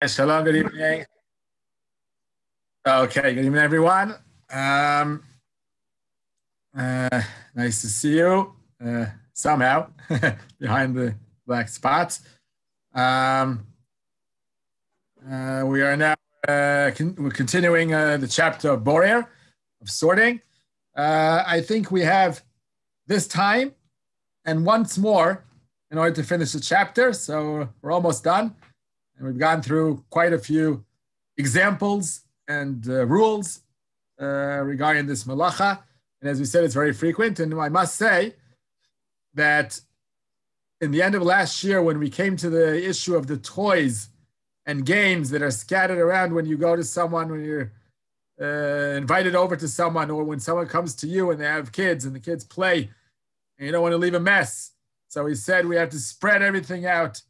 Shalom, good evening. Okay, good evening, everyone. Um, Nice to see you somehow behind the black spots. Um, we are now we're continuing the chapter of Borer, of sorting. I think we have this time and once more in order to finish the chapter. So we're almost done. And we've gone through quite a few examples and rules regarding this malacha. And as we said, it's very frequent. And I must say that in the end of last year, when we came to the issue of the toys and games that are scattered around when you go to someone, when you're invited over to someone, or when someone comes to you and they have kids and the kids play, and you don't want to leave a mess. So we said we have to spread everything out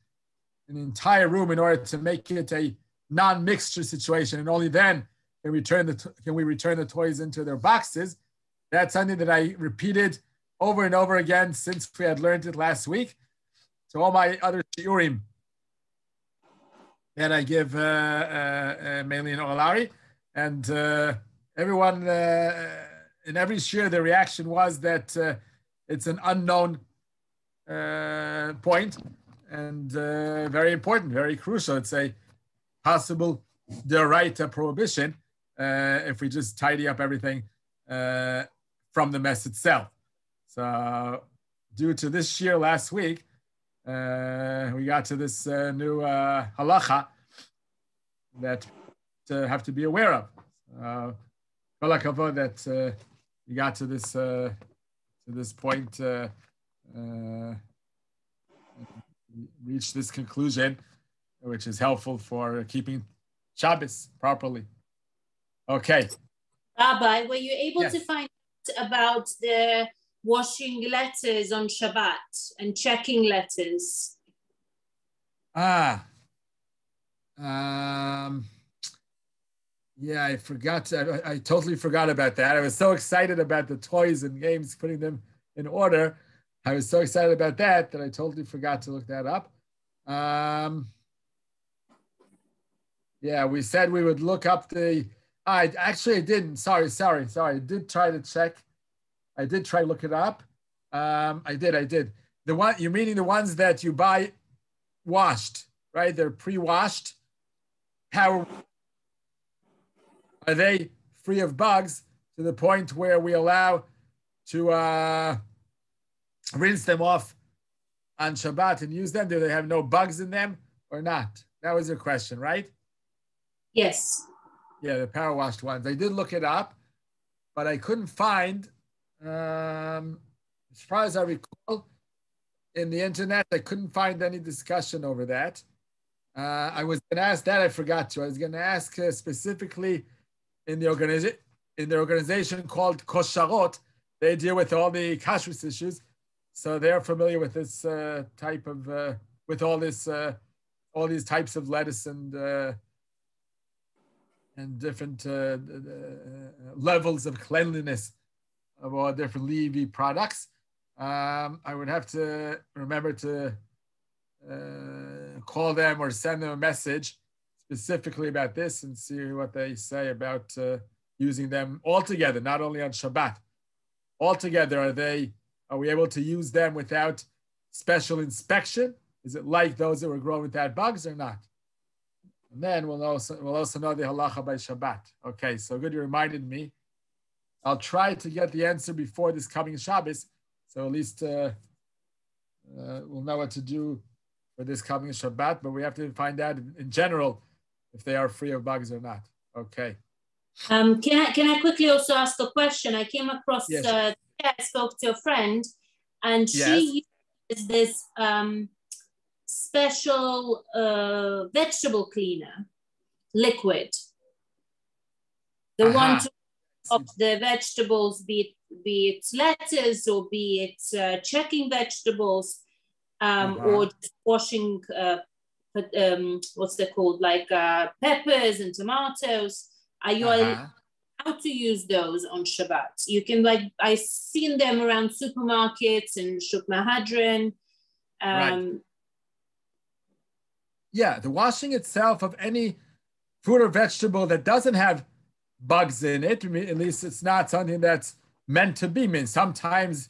in the entire room in order to make it a non-mixture situation, and only then can we return the toys into their boxes. That's something that I repeated over and over again since we had learned it last week. So all my other shiurim that I give mainly in Olari, and everyone in every shiur, the reaction was that it's an unknown point and very important, very crucial. It's a possible d'oraita prohibition if we just tidy up everything from the mess itself. So due to this shiur last week, we got to this new halacha that have to be aware of. Kol hakavod that we got to this point, reach this conclusion, which is helpful for keeping Shabbos properly. Okay. Rabbi, were you able to find out about the washing letters on Shabbat and checking letters? Yeah, I forgot. I totally forgot about that. I was so excited about the toys and games, putting them in order. I was so excited about that I totally forgot to look that up. Yeah, we said we would look up the. I didn't. Sorry. I did try to check. I did try to look it up. I did. The one you're meaning the ones that you buy washed, right? They're pre-washed. How are they free of bugs to the point where we allow to rinse them off on Shabbat and use them? Do they have no bugs in them or not? That was your question, right? Yes. Yeah, the power washed ones. I did look it up, but I couldn't find, as far as I recall, in the internet, I couldn't find any discussion over that. I was going to ask that. I forgot to. I was going to ask specifically in the organization called Kosharot. They deal with all the kashrus issues, so they're familiar with this type of with all these types of lettuce and different levels of cleanliness of all different Levi products. I would have to remember to call them or send them a message specifically about this and see what they say about using them altogether, not only on Shabbat. Altogether, are we able to use them without special inspection? Is it like those that were grown without bugs or not? And then we'll also know the halacha by Shabbat. Okay, so good you reminded me. I'll try to get the answer before this coming Shabbos, so at least we'll know what to do for this coming Shabbat, but we have to find out in general if they are free of bugs or not. Okay. Can I quickly also ask a question? I came across, I spoke to a friend, and she uses this special vegetable cleaner, liquid. The one to of the vegetables, be it lettuce or be it checking vegetables, or just washing, what's they called, like peppers and tomatoes. Are you allowed to use those on Shabbat? You can, I've seen them around supermarkets and Shuk Mahadran. Right. Yeah, the washing itself of any fruit or vegetable that doesn't have bugs in it, I mean, at least it's not something that's meant to be. I mean, sometimes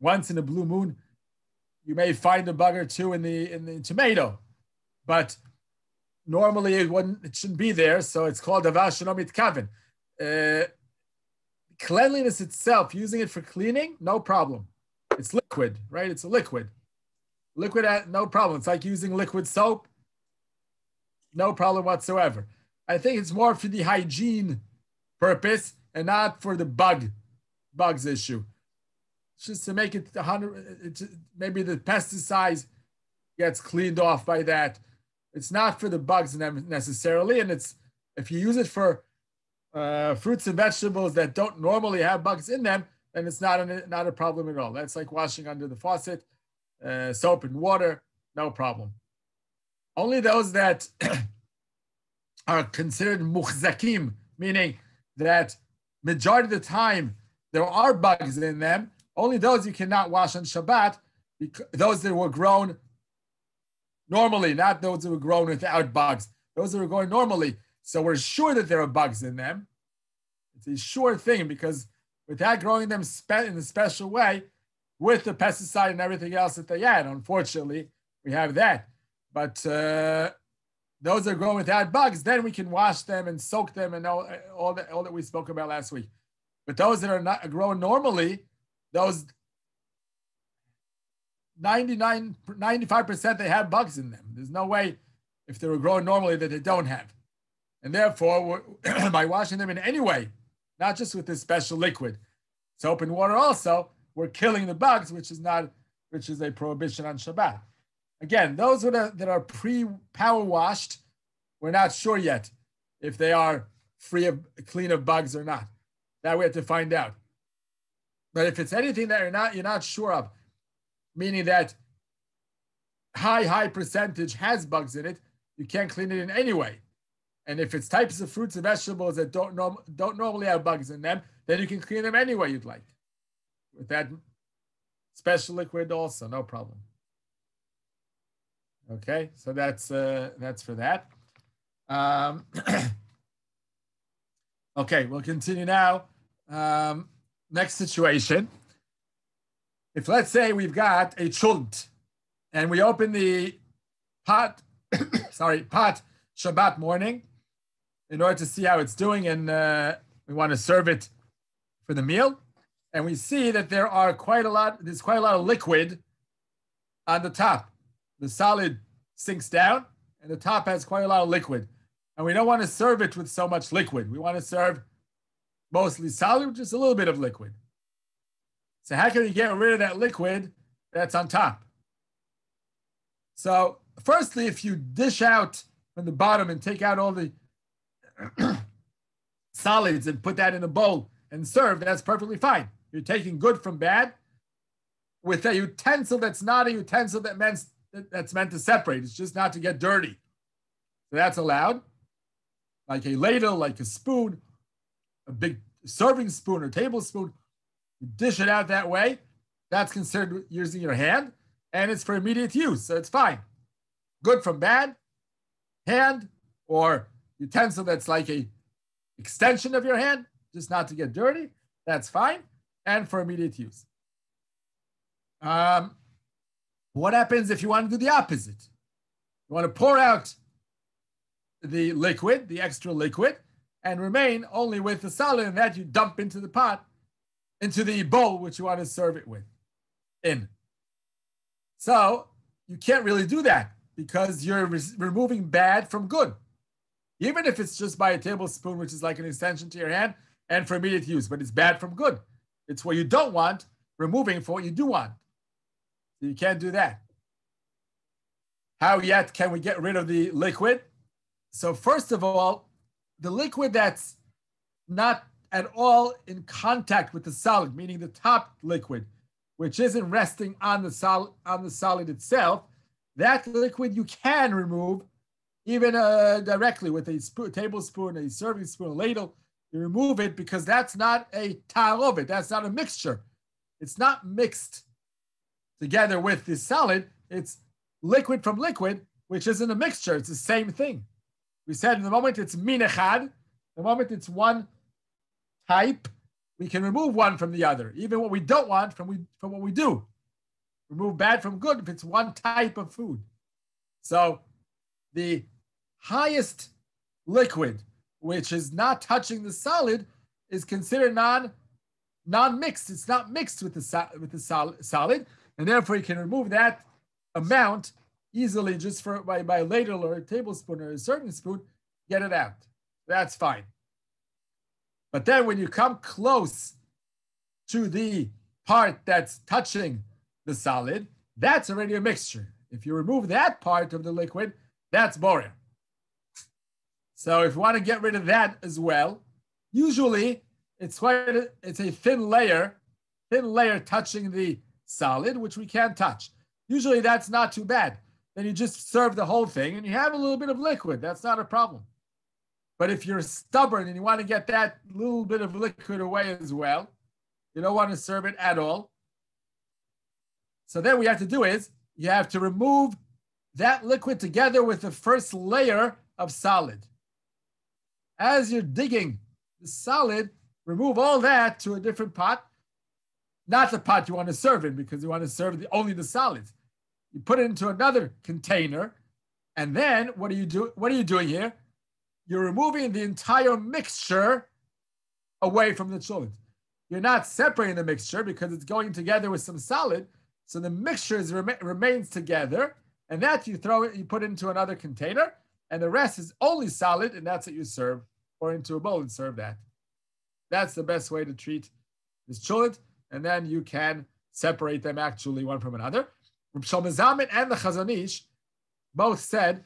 once in a blue moon, you may find a bug or two in the tomato, but normally it shouldn't be there. So it's called davar shelo mitkaven. Cleanliness itself, using it for cleaning, no problem. It's liquid, right? It's a liquid. Liquid, no problem. It's like using liquid soap, no problem whatsoever. I think it's more for the hygiene purpose and not for the bugs issue. It's just to make it 100. Maybe the pesticides gets cleaned off by that. It's not for the bugs necessarily, and it's if you use it for fruits and vegetables that don't normally have bugs in them, then it's not a problem at all. That's like washing under the faucet, soap and water, no problem. Only those that are considered muchzakim, meaning that majority of the time there are bugs in them, only those you cannot wash on Shabbat, those that were grown normally, not those that were grown without bugs. Those that were grown normally. So we're sure that there are bugs in them. It's a sure thing because without growing them in a special way, with the pesticide and everything else that they add, unfortunately, we have that. But those that are grown without bugs, then we can wash them and soak them and all that we spoke about last week. But those that are not grown normally, those 95% they have bugs in them. There's no way if they were grown normally that they don't have. And therefore, by washing them in any way, not just with this special liquid, soap and water also, we're killing the bugs, which is a prohibition on Shabbat. Again, those that are pre-power washed, we're not sure yet if they are clean of bugs or not. That we have to find out. But if it's anything that you're not sure of, meaning that high percentage has bugs in it, you can't clean it in any way. And if it's types of fruits and vegetables that don't normally have bugs in them, then you can clean them any way you'd like. With that special liquid also, no problem. Okay, so that's for that. Okay, we'll continue now. Next situation. If let's say we've got a chunt and we open the pot Shabbat morning in order to see how it's doing, and we want to serve it for the meal, and we see that there's quite a lot of liquid on the top. The solid sinks down and the top has quite a lot of liquid. And we don't want to serve it with so much liquid. We want to serve mostly solid with just a little bit of liquid. So how can we get rid of that liquid that's on top? So firstly, if you dish out from the bottom and take out all the solids and put that in a bowl and serve, that's perfectly fine. You're taking good from bad with a utensil that's not a utensil that's meant to separate. It's just not to get dirty. So that's allowed. Like a ladle, like a spoon, a big serving spoon or tablespoon, you dish it out that way. That's considered using your hand, and it's for immediate use, so it's fine. Good from bad, hand or utensil that's like a extension of your hand, just not to get dirty, that's fine, and for immediate use. What happens if you want to do the opposite? You want to pour out the liquid, the extra liquid, and remain only with the solid, and that you dump into the pot, into the bowl which you want to serve it with. So you can't really do that because you're removing bad from good. Even if it's just by a tablespoon, which is like an extension to your hand and for immediate use, but it's bad from good. It's what you don't want, removing for what you do want. So you can't do that. How yet can we get rid of the liquid? So first of all, the liquid that's not at all in contact with the solid, meaning the top liquid, which isn't resting on the solid itself, that liquid you can remove even directly with a tablespoon, a serving spoon, a ladle. You remove it because that's not a ta'arovet, that's not a mixture. It's not mixed together with the solid. It's liquid from liquid. which isn't a mixture. It's the same thing. We said in the moment it's min echad, the moment it's one type, we can remove one from the other, even what we don't want from what we do. Remove bad from good if it's one type of food. So the highest liquid, which is not touching the solid, is considered non-mixed. It's not mixed with the solid, and therefore you can remove that amount easily just by a ladle or a tablespoon or a serving spoon, get it out. That's fine. But then when you come close to the part that's touching the solid, that's already a mixture. If you remove that part of the liquid, that's borer. So if you want to get rid of that as well, usually it's a thin layer touching the solid, which we can't touch. Usually that's not too bad. Then you just serve the whole thing and you have a little bit of liquid. That's not a problem. But if you're stubborn and you want to get that little bit of liquid away as well, you don't want to serve it at all. So then what you have to do is you have to remove that liquid together with the first layer of solid. As you're digging the solid, remove all that to a different pot, not the pot you want to serve in, because you want to serve only the solids. You put it into another container, and then what are you doing here? You're removing the entire mixture away from the cholent. You're not separating the mixture because it's going together with some solid, so the mixture remains together, and that you put into another container, and the rest is only solid, and that's what you serve, or into a bowl and serve that. That's the best way to treat this cholent, and then you can separate them actually one from another. Reb Shlomo Zalman and the Chazon Ish both said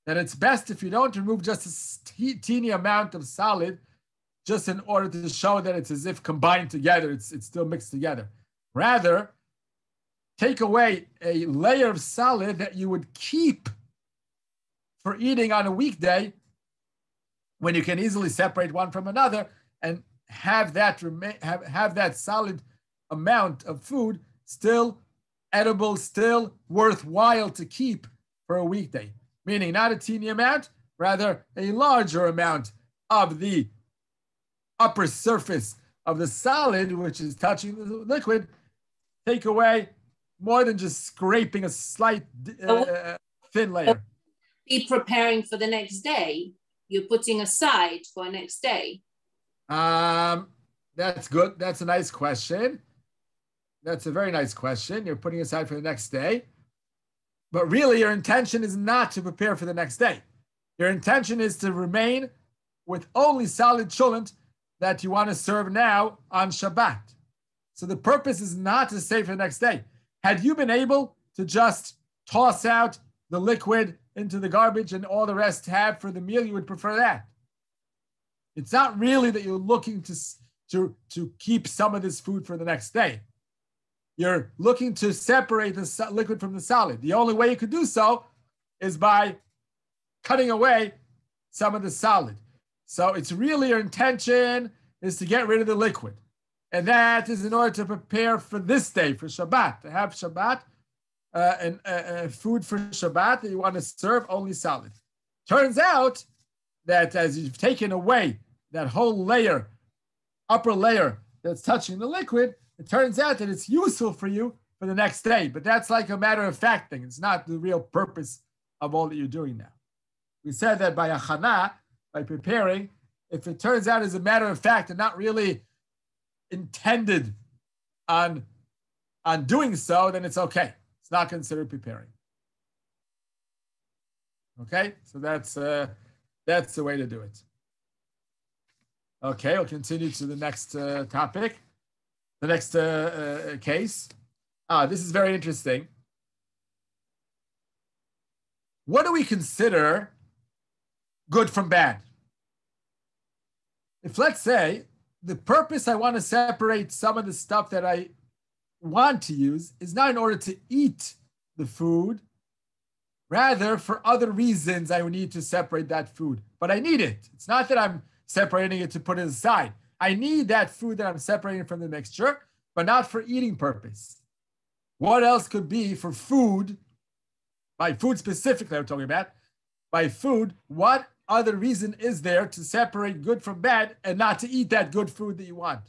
that it's best if you don't remove just a teeny amount of solid, just in order to show that it's as if combined together, it's still mixed together. Rather, take away a layer of solid that you would keep for eating on a weekday, when you can easily separate one from another and have that have that solid amount of food still edible, still worthwhile to keep for a weekday. Meaning not a teeny amount, rather a larger amount of the upper surface of the solid, which is touching the liquid. Take away more than just scraping a slight thin layer. Be preparing for the next day. You're putting aside for next day. That's good. That's a nice question. That's a very nice question. You're putting aside for the next day. But really, your intention is not to prepare for the next day. Your intention is to remain with only solid cholent that you want to serve now on Shabbat. So the purpose is not to save for the next day. Had you been able to just toss out the liquid into the garbage and all the rest have for the meal, you would prefer that. It's not really that you're looking to keep some of this food for the next day. You're looking to separate the liquid from the solid. The only way you could do so is by cutting away some of the solid. So it's really your intention is to get rid of the liquid. And that is in order to prepare for this day, for Shabbat, to have Shabbat and food for Shabbat that you want to serve only solid. Turns out that as you've taken away that whole layer, upper layer that's touching the liquid, it turns out that it's useful for you for the next day. But that's like a matter of fact thing. It's not the real purpose of all that you're doing now. We said that by achana, by preparing, if it turns out as a matter of fact and not really intended on doing so, then it's okay. It's not considered preparing. Okay, so that's the way to do it. Okay, we'll continue to the next topic, the next case. This is very interesting. What do we consider good from bad? If, let's say, the purpose I want to separate some of the stuff that I want to use is not in order to eat the food, rather for other reasons I would need to separate that food, but I need it. It's not that I'm separating it to put it aside. I need that food that I'm separating from the mixture, but not for eating purpose. What else could be for food by food specifically I'm talking about, by food, what other reason is there to separate good from bad and not to eat that good food that you want?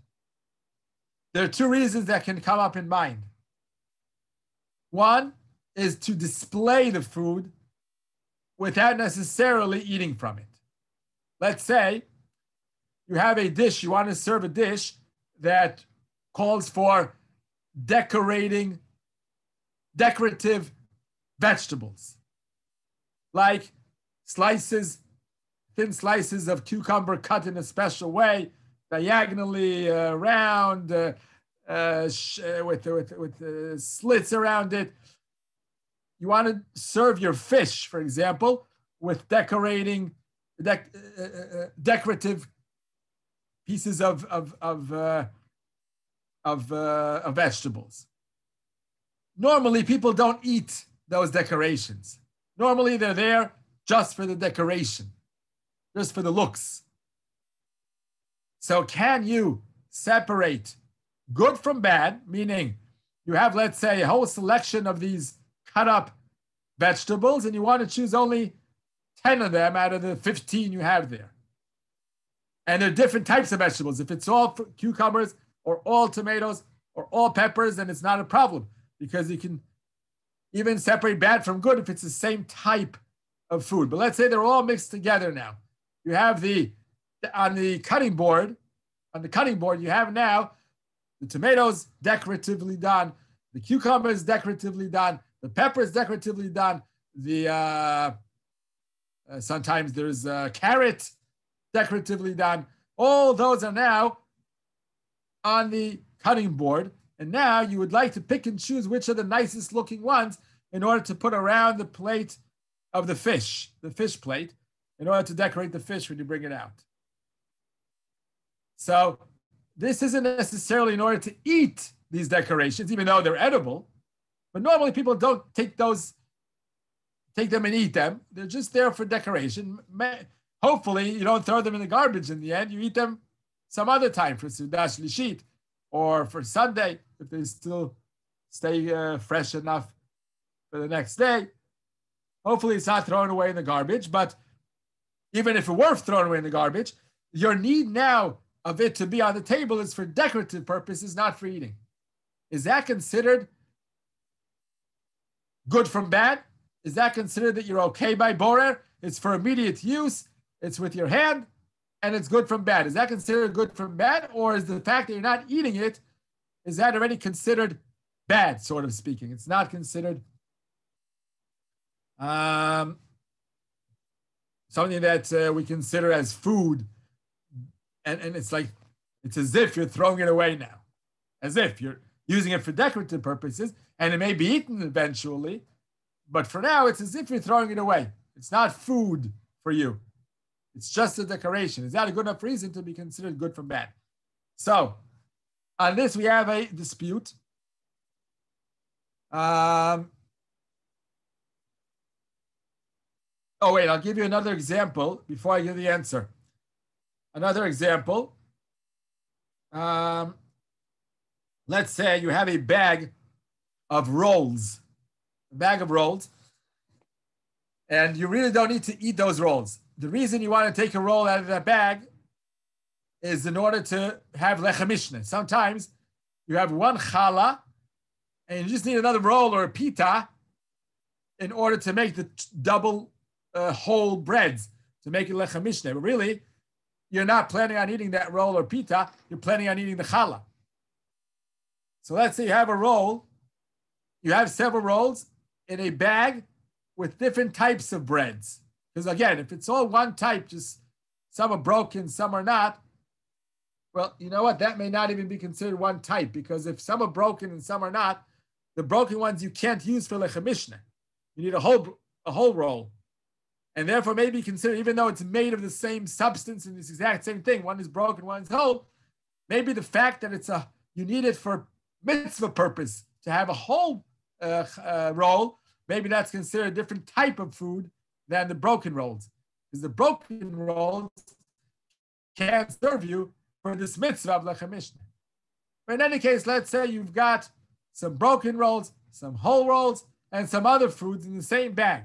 There are two reasons that can come up in mind. One is to display the food without necessarily eating from it. Let's say you have a dish, you want to serve a dish that calls for decorative vegetables, like thin slices of cucumber cut in a special way, diagonally round, with slits around it. You want to serve your fish, for example, with decorative pieces of vegetables. Normally, people don't eat those decorations. Normally, they're there just for the decoration, just for the looks. So can you separate good from bad, meaning you have, let's say, a whole selection of these cut up vegetables and you want to choose only 10 of them out of the 15 you have there. And they're different types of vegetables. If it's all cucumbers or all tomatoes or all peppers, then it's not a problem because you can even separate bad from good if it's the same type of food. But let's say they're all mixed together now. You have on the cutting board, you have now the tomatoes decoratively done, the cucumbers decoratively done, the peppers decoratively done, the sometimes there's carrot decoratively done. All those are now on the cutting board. And now you would like to pick and choose which are the nicest looking ones in order to put around the plate of the fish plate, in order to decorate the fish when you bring it out. So this isn't necessarily in order to eat these decorations, even though they're edible. But normally people don't take them and eat them. They're just there for decoration. Hopefully you don't throw them in the garbage in the end. You eat them some other time for Seudah Shlishit or for Sunday if they still stay fresh enough for the next day. Hopefully it's not thrown away in the garbage, but even if it were thrown away in the garbage, your need now of it to be on the table is for decorative purposes, not for eating. Is that considered good from bad? Is that considered that you're okay by borer? It's for immediate use, it's with your hand, and it's good from bad. Is that considered good from bad? Or is the fact that you're not eating it, is that already considered bad, sort of speaking? It's not considered something that we consider as food. And it's like, it's as if you're throwing it away now, as if you're using it for decorative purposes, and it may be eaten eventually, but for now, it's as if you're throwing it away. It's not food for you. It's just a decoration. Is that a good enough reason to be considered good from bad? So, on this, we have a dispute. Oh, wait, I'll give you another example before I give the answer. Another example. Let's say you have a bag of rolls, and you really don't need to eat those rolls. The reason you want to take a roll out of that bag is in order to have lechem mishneh. Sometimes you have one challah, and you just need another roll or a pita in order to make the double whole breads, to make it lechem mishneh. But really, you're not planning on eating that roll or pita, you're planning on eating the challah. So let's say you have a roll, you have several rolls in a bag with different types of breads. Because again, if it's all one type, just some are broken, some are not, well, you know what? That may not even be considered one type, because if some are broken and some are not, the broken ones you can't use for lechem mishneh. You need a whole roll. And therefore may be considered, even though it's made of the same substance and this exact same thing, one is broken, one is whole, maybe the fact that you need it for mitzvah purpose to have a whole roll, maybe that's considered a different type of food than the broken rolls. Because the broken rolls can't serve you for this mitzvah of lechem mishneh. But in any case, let's say you've got some broken rolls, some whole rolls, and some other foods in the same bag.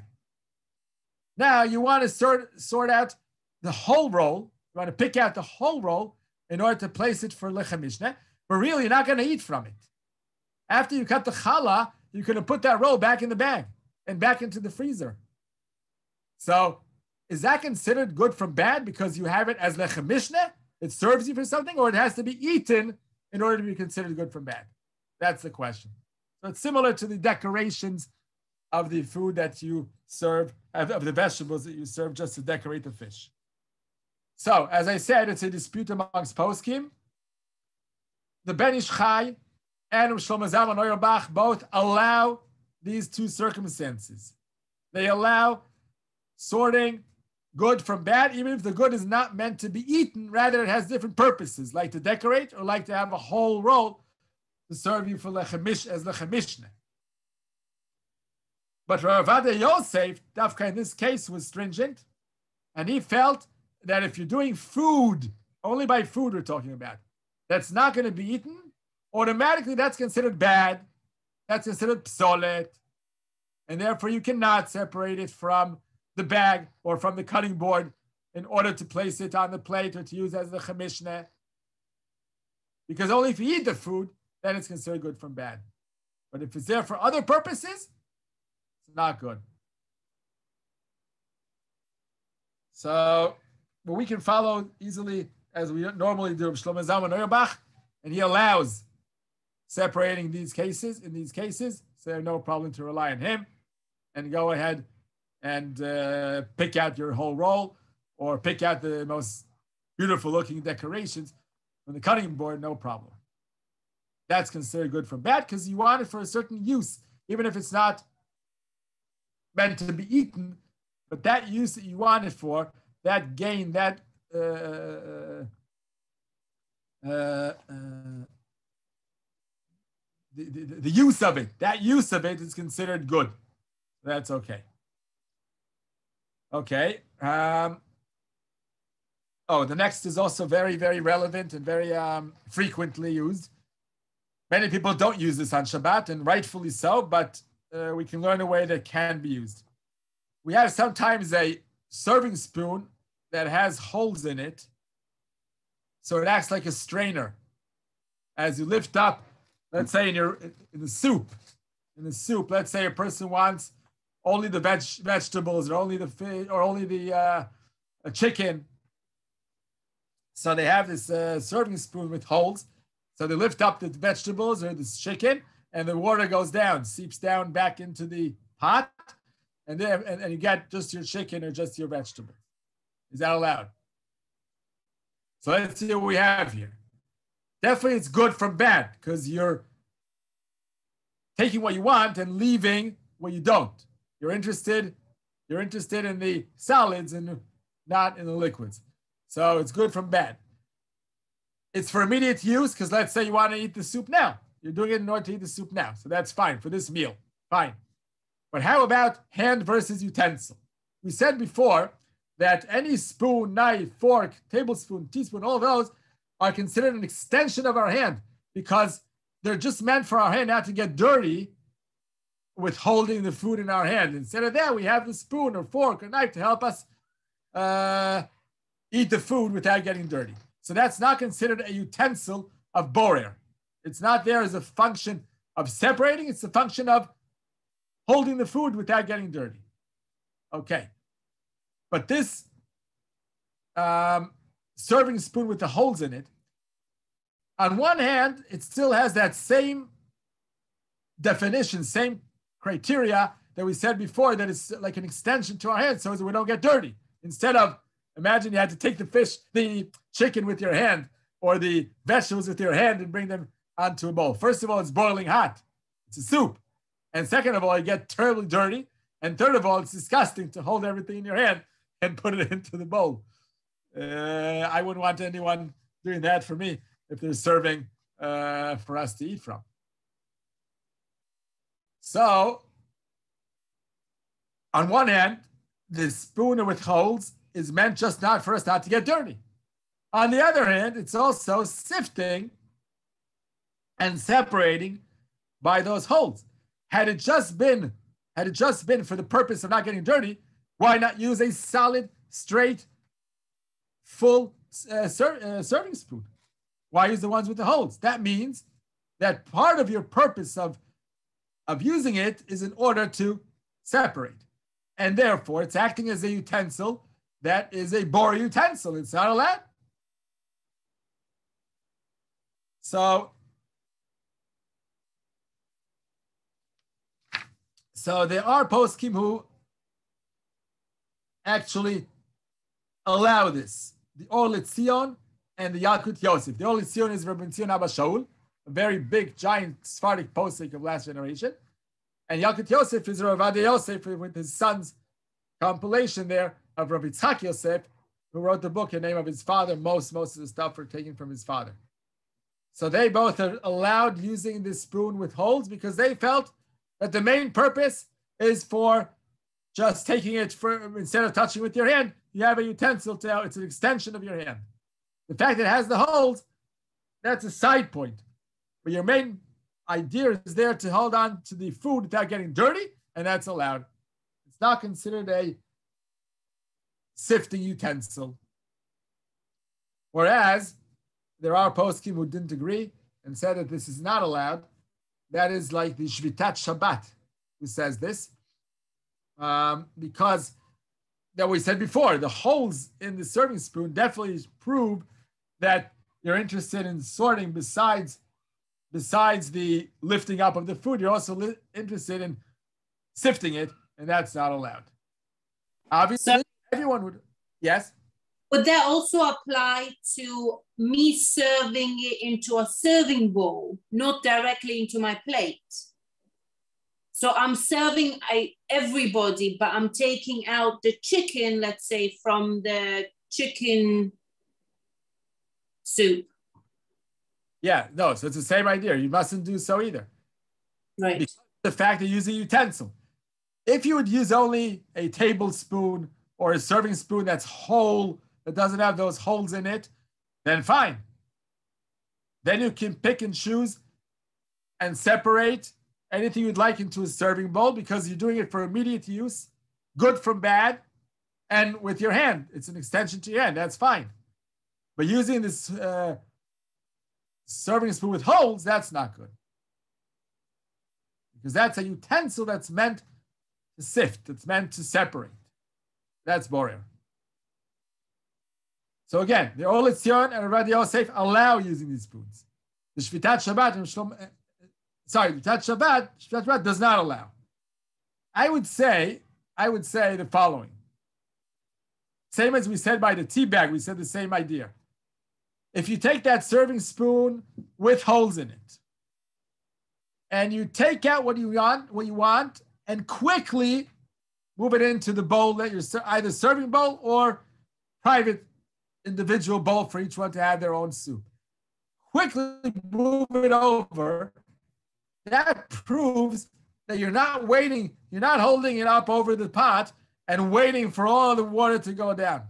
Now you want to sort out the whole roll. You want to pick out the whole roll in order to place it for lechem mishneh, but really you're not going to eat from it. After you cut the challah, you're going to put that roll back in the bag and back into the freezer. So is that considered good from bad because you have it as lechem mishneh? It serves you for something, or it has to be eaten in order to be considered good from bad? That's the question. So it's similar to the decorations of the food that you serve, of the vegetables that you serve just to decorate the fish. So, as I said, it's a dispute amongst poskim. The Ben Ish Chai and Shlomo Zalman Auerbach both allow these two circumstances. They allow sorting good from bad, even if the good is not meant to be eaten, rather it has different purposes, like to decorate or like to have a whole roll to serve you for lechem mishneh. But Rav Ovadia Yosef, Dafka in this case, was stringent, and he felt that if you're doing food, only by food we're talking about, that's not going to be eaten, automatically that's considered bad, that's considered psolet, and therefore you cannot separate it from the bag or from the cutting board in order to place it on the plate or to use as the mishneh. Because only if you eat the food, then it's considered good from bad. But if it's there for other purposes, it's not good. So, but we can follow easily as we normally do Shlomo Zalman Auerbach, and he allows separating these cases. In these cases, so there's no problem to rely on him and go ahead and pick out your whole roll or pick out the most beautiful looking decorations on the cutting board, no problem. That's considered good from bad because you want it for a certain use, even if it's not meant to be eaten, but that use that you want it for, that gain, that the use of it, that use of it is considered good. That's okay. Okay. The next is also very, very relevant and very frequently used. Many people don't use this on Shabbat, and rightfully so, but we can learn a way that can be used. We have sometimes a serving spoon that has holes in it, so it acts like a strainer. As you lift up, let's say in the soup, let's say a person wants only the vegetables or only the fish or only the chicken. So they have this serving spoon with holes. So they lift up the vegetables or the chicken, and the water goes down, seeps down back into the pot, and then and you get just your chicken or just your vegetable. Is that allowed? So let's see what we have here. Definitely it's good from bad because you're taking what you want and leaving what you don't. You're interested in the solids and not in the liquids. So it's good from bad. It's for immediate use because let's say you want to eat the soup now. You're doing it in order to eat the soup now. So that's fine for this meal. Fine. But how about hand versus utensil? We said before that any spoon, knife, fork, tablespoon, teaspoon, all those are considered an extension of our hand because they're just meant for our hand not to get dirty with holding the food in our hand. Instead of that, we have the spoon or fork or knife to help us eat the food without getting dirty. So that's not considered a utensil of borer. It's not there as a function of separating. It's a function of holding the food without getting dirty. Okay. But this serving spoon with the holes in it, on one hand, it still has that same definition, same criteria that we said before, that it's like an extension to our hand so that we don't get dirty. Instead of, imagine you had to take the chicken with your hand or the vegetables with your hand and bring them onto a bowl. First of all, it's boiling hot. It's a soup. And second of all, you get terribly dirty. And third of all, it's disgusting to hold everything in your hand and put it into the bowl. I wouldn't want anyone doing that for me if they're serving for us to eat from. So, on one hand, the spoon with holes is meant just not for us not to get dirty. On the other hand, it's also sifting and separating by those holes. Had it just been had it just been for the purpose of not getting dirty, why not use a solid, straight, full serving spoon? Why use the ones with the holes? That means that part of your purpose of using it is in order to separate. And therefore, it's acting as a utensil that is a borer utensil. It's not allowed. So there are poskim who actually allow this. The Or L'Tzion and the Yalkut Yosef. The Or L'Tzion is Rabbi Tzion Abba Shaul, a very big, giant Sephardic posek of last generation. And Yalkut Yosef is Rav Ovadia Yosef with his son's compilation there of Rabbi Tzak Yosef, who wrote the book in the name of his father. Most of the stuff were taken from his father. So they both are allowed using this spoon with holes because they felt that the main purpose is for just taking it instead of touching with your hand, you have a utensil it's an extension of your hand. The fact that it has the holes, that's a side point. But your main idea is there to hold on to the food without getting dirty, and that's allowed. It's not considered a sifting utensil. Whereas there are poskim who didn't agree and said that this is not allowed. That is like the Shvitat Shabbat who says this. Because that we said before, the holes in the serving spoon definitely prove that you're interested in sorting besides the lifting up of the food. You're also interested in sifting it, and that's not allowed. Obviously, everyone would, yes? Would that also apply to me serving it into a serving bowl, not directly into my plate? So I'm serving everybody, but I'm taking out the chicken, let's say, from the chicken soup. Yeah, no, so it's the same idea. You mustn't do so either. Right. Because the fact that you use a utensil. If you would use only a tablespoon or a serving spoon that's whole, that doesn't have those holes in it, then fine. Then you can pick and choose and separate anything you'd like into a serving bowl because you're doing it for immediate use, good from bad, and with your hand. It's an extension to your hand. That's fine. But using this serving spoon with holes, that's not good. Because that's a utensil that's meant to sift. It's meant to separate. That's borer. So again, the Or L'Tzion and Rav Ovadia Yosef allow using these spoons. The Shvitat Shabbat Shabbat does not allow. I would say the following. Same as we said by the tea bag, we said the same idea. If you take that serving spoon with holes in it, and you take out what you want, and quickly move it into the bowl that you're either serving bowl or private individual bowl for each one to have their own soup. Quickly move it over. That proves that you're not waiting, you're not holding it up over the pot and waiting for all the water to go down.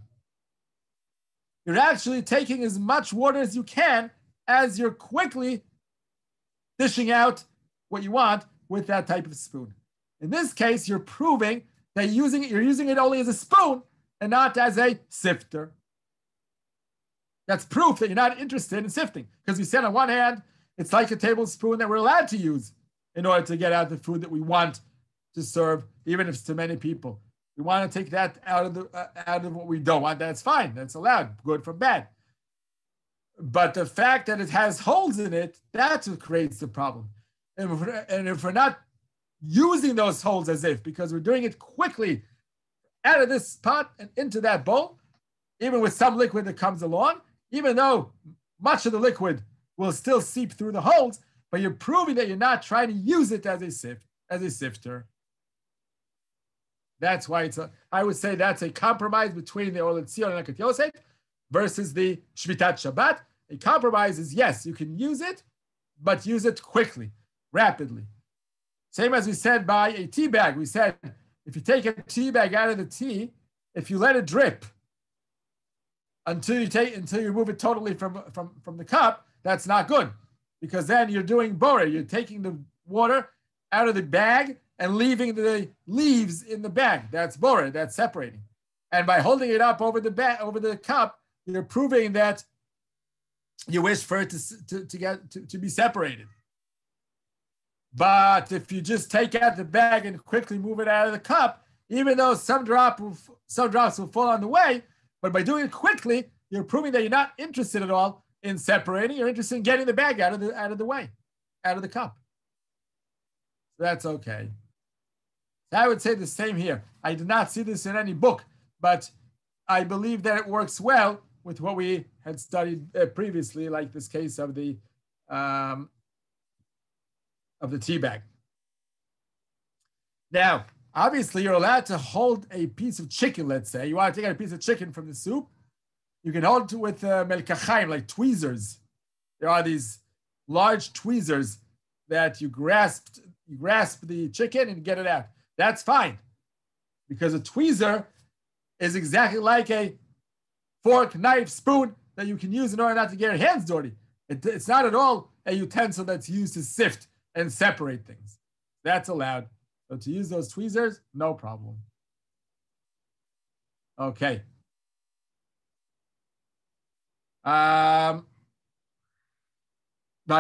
You're actually taking as much water as you can as you're quickly dishing out what you want with that type of spoon. In this case, you're proving that you're using it only as a spoon and not as a sifter. That's proof that you're not interested in sifting. Because we said on one hand, it's like a tablespoon that we're allowed to use in order to get out the food that we want to serve, even if it's to many people. We want to take that out of what we don't want. That's fine. That's allowed. Good from bad. But the fact that it has holes in it, that's what creates the problem. And if we're not using those holes as if, because we're doing it quickly out of this pot and into that bowl, even with some liquid that comes along, even though much of the liquid will still seep through the holes, but you're proving that you're not trying to use it as a sifter. That's why I would say that's a compromise between the Or L'Tzion and Yalkut Yosef versus the Shvitat Shabbat. A compromise is, yes, you can use it, but use it quickly, rapidly. Same as we said by a tea bag. We said, if you take a tea bag out of the tea, if you let it drip until you move it totally from the cup, that's not good. Because then you're doing borer. You're taking the water out of the bag and leaving the leaves in the bag. That's borer, that's separating. And by holding it up over the cup, you're proving that you wish for it to be separated. But if you just take out the bag and quickly move it out of the cup, even though some drops will fall on the way, but by doing it quickly, you're proving that you're not interested at all in separating. You're interested in getting the bag out of the way, out of the cup. So that's okay. So I would say the same here. I did not see this in any book, but I believe that it works well with what we had studied previously, like this case of the tea bag. Now, obviously, you're allowed to hold a piece of chicken, let's say. You want to take out a piece of chicken from the soup. You can hold it with melkachayim, like tweezers. There are these large tweezers that you grasp the chicken and get it out. That's fine, because a tweezer is exactly like a fork, knife, spoon that you can use in order not to get your hands dirty. It's not at all a utensil that's used to sift and separate things. That's allowed. So to use those tweezers, no problem. Okay. By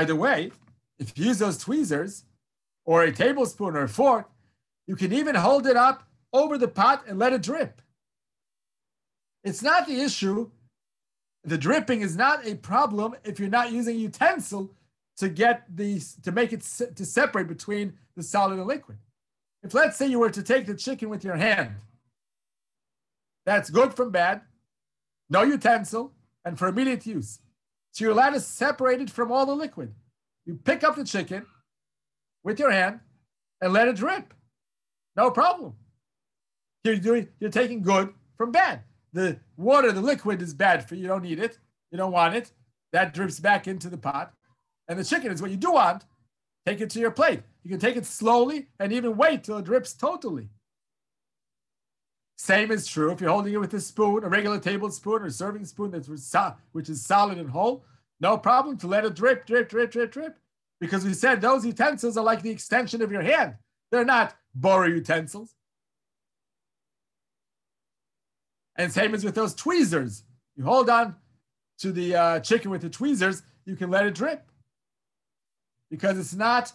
the way, if you use those tweezers or a tablespoon or a fork, you can even hold it up over the pot and let it drip. It's not the issue. The dripping is not a problem if you're not using a utensil to make it to separate between the solid and liquid. If, let's say, you were to take the chicken with your hand, that's good from bad, no utensil, and for immediate use. So you're allowed to separate it from all the liquid. You pick up the chicken with your hand and let it drip. No problem. You're taking good from bad. The water, the liquid is bad for you. You don't need it. You don't want it. That drips back into the pot. And the chicken is what you do want. Take it to your plate. You can take it slowly and even wait till it drips totally. Same is true if you're holding it with a spoon, a regular tablespoon or serving spoon which is solid and whole. No problem to let it drip, drip, drip, drip, drip. Because we said those utensils are like the extension of your hand. They're not borer utensils. And same as with those tweezers. You hold on to the chicken with the tweezers, you can let it drip. Because it's not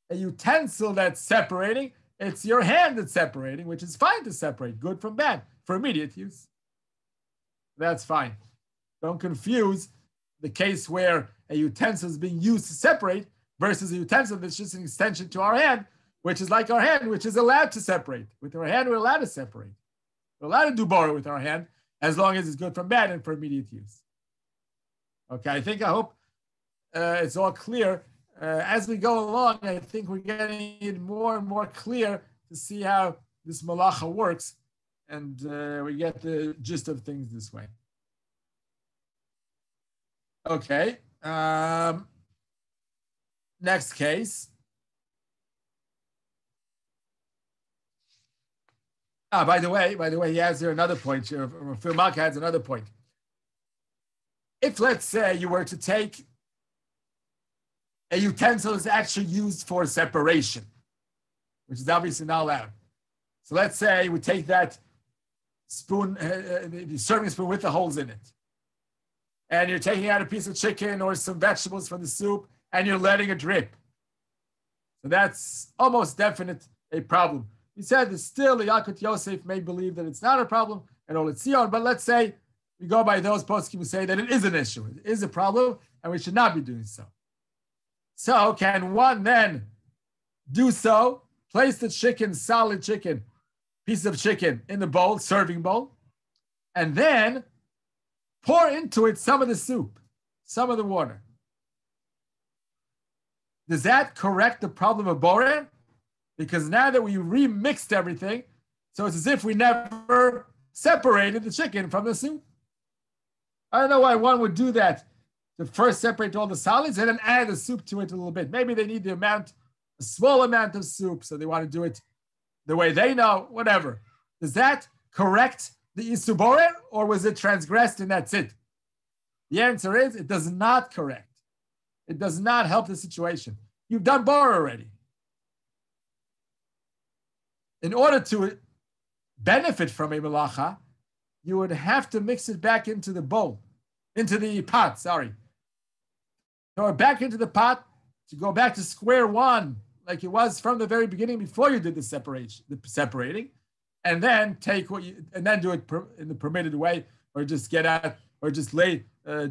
a utensil that's separating, it's your hand that's separating, which is fine to separate, good from bad, for immediate use. That's fine. Don't confuse the case where a utensil is being used to separate versus a utensil that's just an extension to our hand, which is like our hand, which is allowed to separate. With our hand, we're allowed to separate. We're allowed to do borer with our hand as long as it's good from bad and for immediate use. Okay, I hope it's all clear. As we go along, I think we're getting it more and more clear to see how this malacha works, and we get the gist of things this way. Okay. Next case. By the way, he has here another point. Phil Malka has another point. If, let's say, you were to take a utensil is actually used for separation, which is obviously not allowed. So let's say we take that spoon, the serving spoon with the holes in it, and you're taking out a piece of chicken or some vegetables from the soup, and you're letting it drip. So that's almost definite a problem. He said that still the Yalkut Yosef may believe that it's not a problem and Olet Zion, but let's say we go by those poskim who say that it is an issue, it is a problem, and we should not be doing so. So can one then do so, place the chicken, solid chicken, piece of chicken in the bowl, serving bowl, and then pour into it some of the soup, some of the water. Does that correct the problem of borer? Because now that we remixed everything, so it's as if we never separated the chicken from the soup. I don't know why one would do that, to first separate all the solids and then add the soup to it a little bit. Maybe they need a small amount of soup, so they want to do it the way they know, whatever. Does that correct the Isur borer, or was it transgressed and that's it? The answer is it does not correct. It does not help the situation. You've done borer already. in order to benefit from a melacha, you would have to mix it back into the bowl, into the pot, sorry. Or back into the pot to go back to square one, like it was from the very beginning before you did the separating, and then do it in the permitted way, or just get out, or just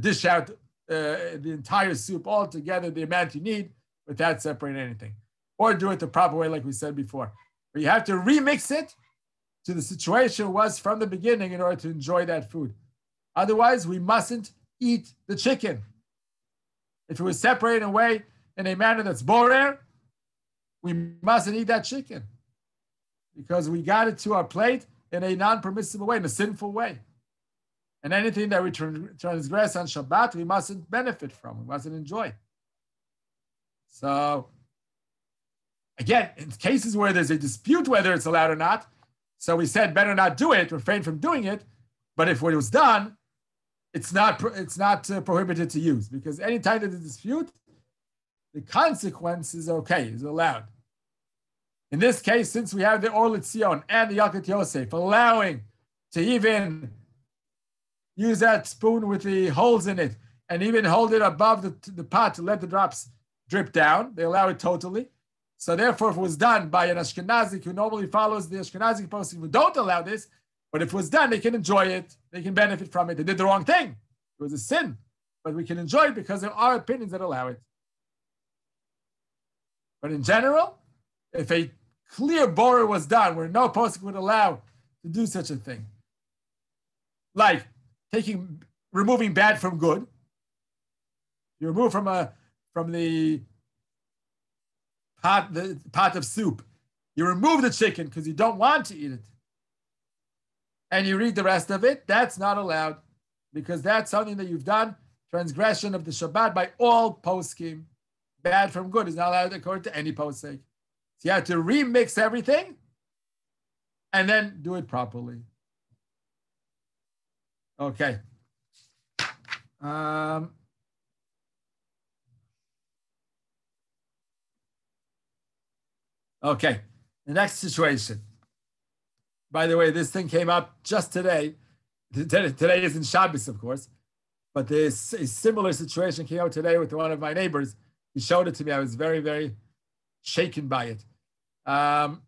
dish out the entire soup all together, the amount you need, without separating anything. Or do it the proper way, like we said before. But you have to remix it to the situation it was from the beginning in order to enjoy that food. Otherwise, we mustn't eat the chicken. If it was separated away in a manner that's borer, we mustn't eat that chicken because we got it to our plate in a non-permissible way, in a sinful way. And anything that we transgress on Shabbat, we mustn't benefit from, we mustn't enjoy. So, again, in cases where there's a dispute whether it's allowed or not, so we said better not do it, refrain from doing it, but if it was done, it's not prohibited to use, because anytime there's a dispute, the consequence is okay, is allowed. In this case, since we have the Or L'Tzion and the Yalkut Yosef allowing to even use that spoon with the holes in it and even hold it above the pot to let the drops drip down, they allow it totally. So therefore, if it was done by an Ashkenazi who normally follows the Ashkenazi posting who don't allow this, but if it was done, they can enjoy it, they can benefit from it. They did the wrong thing. It was a sin, but we can enjoy it because there are opinions that allow it. But in general, if a clear borer was done where no posting would allow to do such a thing, like removing bad from good, you remove from the pot of soup, you remove the chicken because you don't want to eat it, and you read the rest of it, that's not allowed, because that's something that you've done, transgression of the Shabbat by all poskim. Bad from good is not allowed according to any posek. So you have to remix everything and then do it properly. Okay. Okay, the next situation. By the way, this thing came up just today. Today isn't Shabbos, of course, but a similar situation came out today with one of my neighbors. He showed it to me. I was very, very shaken by it. The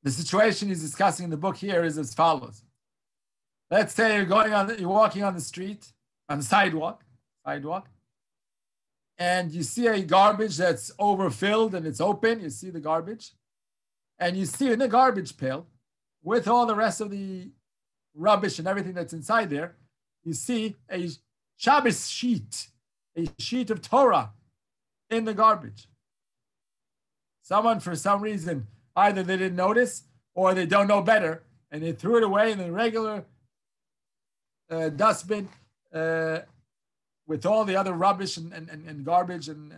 situation he's discussing in the book here is as follows. Let's say you're walking on the street, on the sidewalk, and you see a garbage that's overfilled and it's open. You see the garbage, and you see in the garbage pail, with all the rest of the rubbish and everything that's inside there, you see a Shabbos sheet, a sheet of Torah in the garbage. Someone, for some reason, either they didn't notice or they don't know better, and they threw it away in the regular dustbin with all the other rubbish and garbage and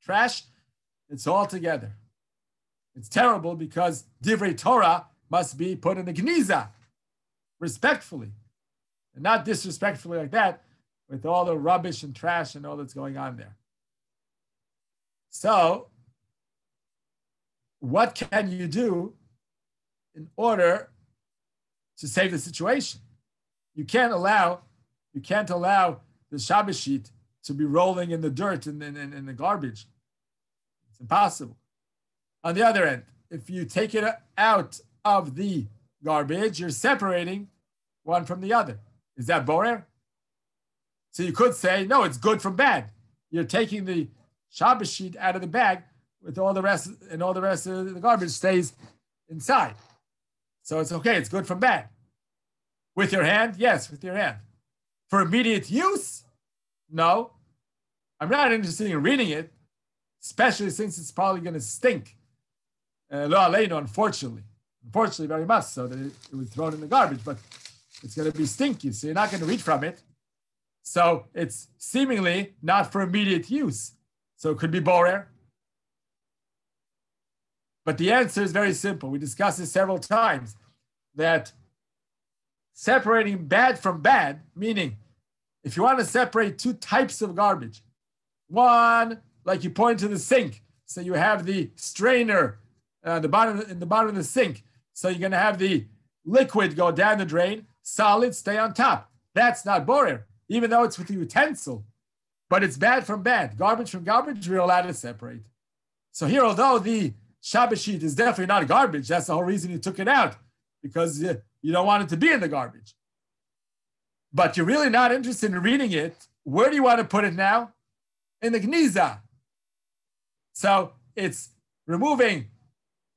trash. It's all together. It's terrible because Divrei Torah must be put in the Gniza, respectfully, and not disrespectfully like that, with all the rubbish and trash and all that's going on there. So, what can you do in order to save the situation? You can't allow the Shabbos sheet to be rolling in the dirt and in the garbage. It's impossible. On the other end, if you take it out of the garbage, you're separating one from the other. Is that borer? So you could say, no, it's good from bad. You're taking the Shabbos sheet out of the bag with all the rest, and all the rest of the garbage stays inside. So it's okay, it's good from bad. With your hand? Yes, with your hand. For immediate use? No. I'm not interested in reading it, especially since it's probably going to stink. Lo aleinu, unfortunately. Unfortunately, very much so that it was thrown in the garbage, but it's going to be stinky, so you're not going to read from it. So it's seemingly not for immediate use. So it could be borer. But the answer is very simple. We discussed this several times, that separating bad from bad, meaning if you want to separate two types of garbage, one, like you point to the sink, so you have the strainer in the bottom of the sink. So you're going to have the liquid go down the drain, solid stay on top. That's not borer, even though it's with a utensil. But it's bad from bad. Garbage from garbage, we're allowed to separate. So here, although the Shabbos sheet is definitely not garbage, that's the whole reason you took it out, because you don't want it to be in the garbage. But you're really not interested in reading it. Where do you want to put it now? In the Gniza. So it's removing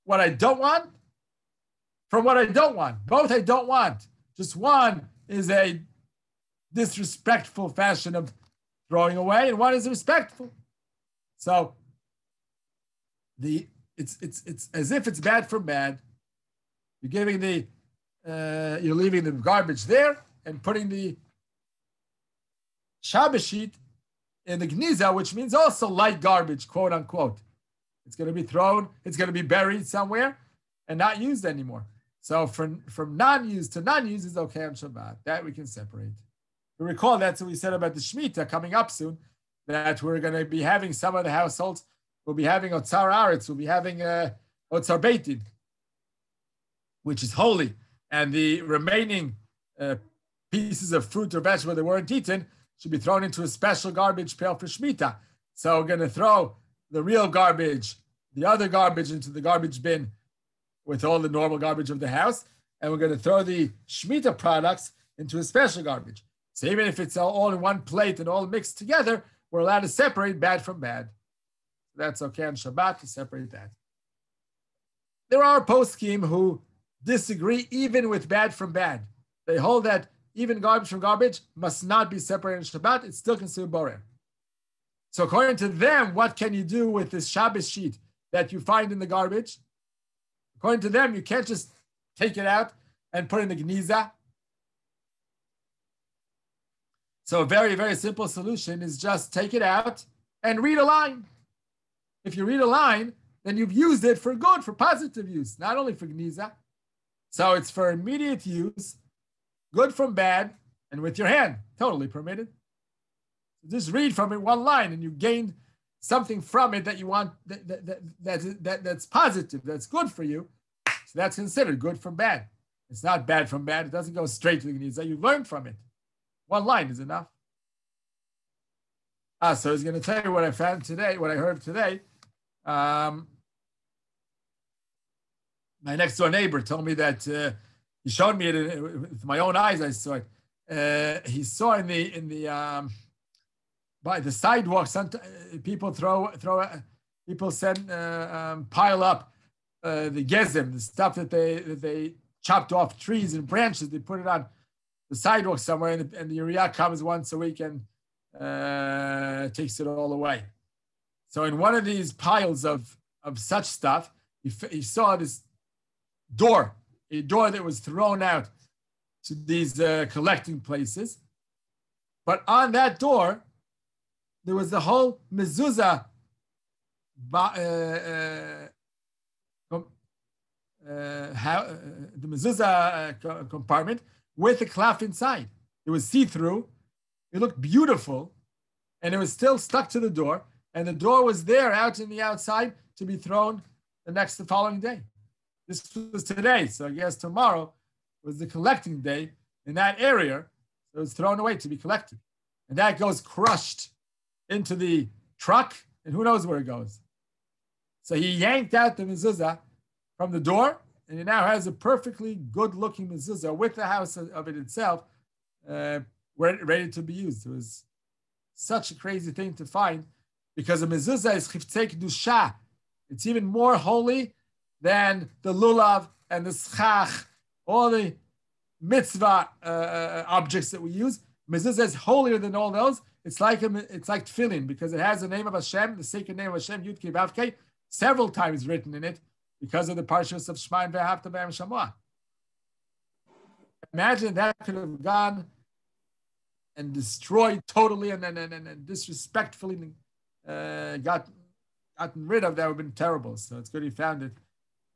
what I don't want from what I don't want. Both I don't want. Just one is a disrespectful fashion of throwing away, and one is respectful. So it's as if it's bad from bad. You're giving you're leaving the garbage there and putting the Shabbos sheet in the Gniza, which means also light garbage, quote unquote. It's going to be thrown, it's going to be buried somewhere and not used anymore. So from non-used to non-used is okay on Shabbat. That we can separate. You recall that's what we said about the Shemitah coming up soon, that we're going to be having some of the households, we'll be having Otzar Aretz, we'll be having Otzar Beitin, which is holy, and the remaining pieces of fruit or vegetable that weren't eaten should be thrown into a special garbage pail for Shemitah. So we're going to throw the real garbage, the other garbage into the garbage bin with all the normal garbage of the house, and we're going to throw the Shemitah products into a special garbage. So even if it's all in one plate and all mixed together, we're allowed to separate bad from bad. That's okay on Shabbat to separate that. There are poskim who disagree even with bad from bad. They hold that even garbage from garbage must not be separated on Shabbat. It's still considered borer. So according to them, what can you do with this Shabbos sheet that you find in the garbage? According to them, you can't just take it out and put it in the Gniza. So a very, very simple solution is just take it out and read a line. If you read a line, then you've used it for good, for positive use, not only for Gniza. So it's for immediate use, good from bad, and with your hand, totally permitted. Just read from it one line, and you gained something from it that you want, that's positive, that's good for you. So that's considered good from bad. It's not bad from bad. It doesn't go straight to the Gniza. You learned from it. One line is enough. So I was going to tell you what I found today, what I heard today. My next door neighbor told me that he showed me it with my own eyes. I saw it. He saw in the by the sidewalk. People people pile up the gezim, the stuff that they chopped off trees and branches. They put it on the sidewalk somewhere, and the Uriah comes once a week and takes it all away. So in one of these piles of such stuff, he saw this a door that was thrown out to these collecting places. But on that door, there was the whole mezuzah the mezuzah compartment with a cloth inside. It was see-through. It looked beautiful, and it was still stuck to the door. And the door was there out in the outside to be thrown the following day. This was today, so I guess tomorrow was the collecting day in that area. So it was thrown away to be collected. And that goes crushed into the truck, and who knows where it goes. So he yanked out the mezuzah from the door, and he now has a perfectly good-looking mezuzah with the house of it itself, ready to be used. It was such a crazy thing to find, because a mezuzah is chiftzei kedusha. It's even more holy than the lulav and the schach, all the mitzvah objects that we use. Mezuzah is holier than all those. It's like tefillin, because it has the name of Hashem, the sacred name of Hashem, Yud Kei Vav Kei, several times written in it because of the parshas of Shema and Ve'ahavta B'Yam Shamoah. Imagine that could have gone and destroyed totally and disrespectfully gotten rid of. That would have been terrible. So it's good he found it.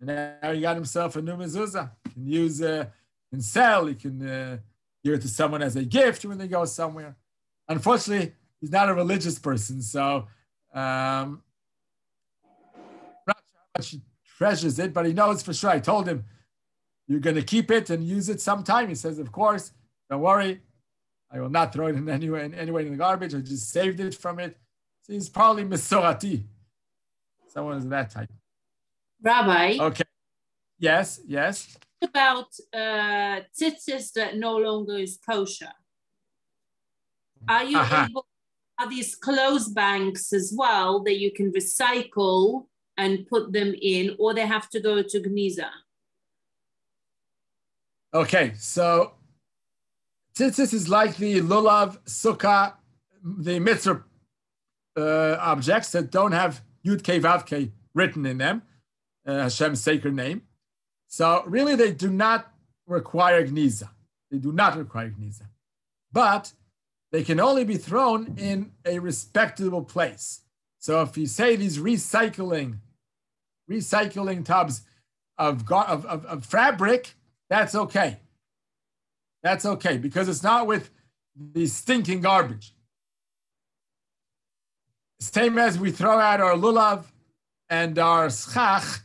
And now he got himself a new mezuzah. He can use, can sell, he can give it to someone as a gift when they go somewhere. Unfortunately, he's not a religious person, so I'm not sure how much he treasures it, but he knows for sure. I told him, you're going to keep it and use it sometime. He says, of course, don't worry. I will not throw it in any way in the garbage. I just saved it from it. So he's probably Mesorati. Someone is that type. Rabbi. Okay. Yes, yes. What about tzitzis that no longer is kosher? Are you able, are these clothes banks as well that you can recycle and put them in, or they have to go to Gniza? Okay, so tzitzis is like the lulav, sukkah, the mitzvah objects that don't have Yud Kei Vav Kei written in them, Hashem's sacred name. So really, they do not require Gniza. They do not require Gniza. But they can only be thrown in a respectable place. So if you say these recycling tubs of fabric, that's okay. That's okay, because it's not with the stinking garbage. Same as we throw out our lulav and our schach